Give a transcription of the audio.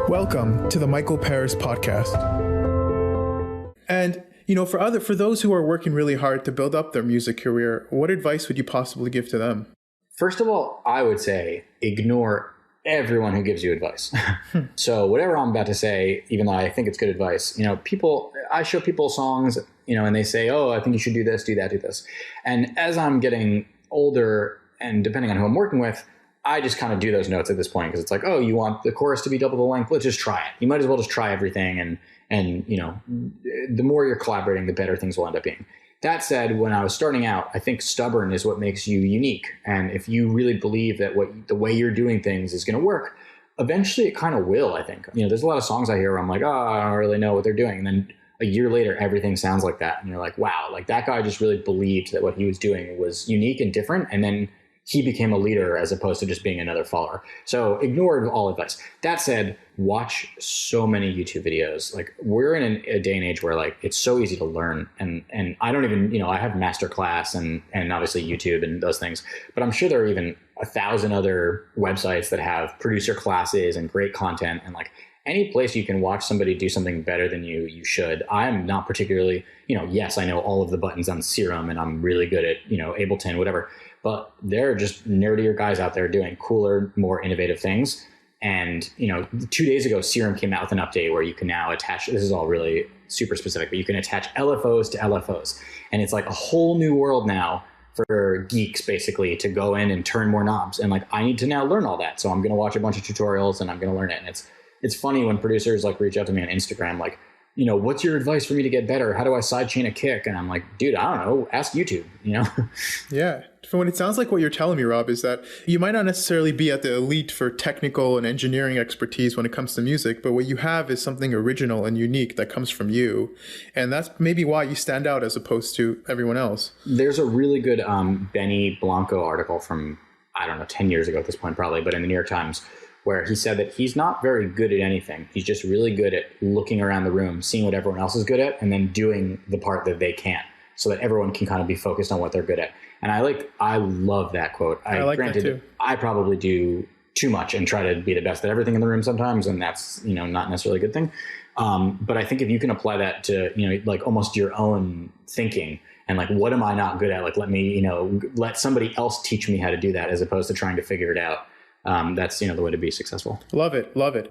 Welcome to the Michael Paris podcast. And, for those who are working really hard to build up their music career, what advice would you possibly give to them? First of all, I would say ignore everyone who gives you advice. So whatever I'm about to say, even though I think it's good advice, I show people songs, and they say, oh, I think you should do this, do that, do this. And as I'm getting older and depending on who I'm working with, I just kind of do those notes at this point because it's like, oh, you want the chorus to be double the length? Let's just try it. You might as well just try everything. And the more you're collaborating, the better things will end up being. That said, when I was starting out, I think stubborn is what makes you unique. And if you really believe that the way you're doing things is going to work, eventually it kind of will, I think. There's a lot of songs I hear where I'm like, oh, I don't really know what they're doing. And then a year later, everything sounds like that. And you're like, wow, like that guy just really believed that what he was doing was unique and different. And then he became a leader as opposed to just being another follower. So ignore all advice. That said, watch so many YouTube videos. Like we're in a day and age where like it's so easy to learn. And I don't even, I have masterclass and obviously YouTube and those things, but I'm sure there are even 1,000 other websites that have producer classes and great content. And like any place you can watch somebody do something better than you should. I'm not particularly, yes, I know all of the buttons on Serum and I'm really good at, Ableton, whatever. But there are just nerdier guys out there doing cooler, more innovative things. And, 2 days ago, Serum came out with an update where you can now attach, this is all really super specific, but you can attach LFOs to LFOs. And it's like a whole new world now for geeks, basically, to go in and turn more knobs. And like, I need to now learn all that. So I'm going to watch a bunch of tutorials and I'm going to learn it. And it's funny when producers like reach out to me on Instagram, like, what's your advice for me to get better? How do I sidechain a kick? And I'm like, dude, I don't know. Ask YouTube, Yeah. From what it sounds like what you're telling me, Rob, is that you might not necessarily be at the elite for technical and engineering expertise when it comes to music, but what you have is something original and unique that comes from you. And that's maybe why you stand out as opposed to everyone else. There's a really good Benny Blanco article from, 10 years ago at this point, probably, but in the New York Times, where he said that he's not very good at anything. He's just really good at looking around the room, seeing what everyone else is good at, and then doing the part that they can't, so that everyone can kind of be focused on what they're good at. And I love that quote. I like that too. I probably do too much and try to be the best at everything in the room sometimes, and that's, not necessarily a good thing. But I think if you can apply that to, like almost your own thinking and like, what am I not good at? Like, let me, let somebody else teach me how to do that as opposed to trying to figure it out. That's, the way to be successful. Love it. Love it.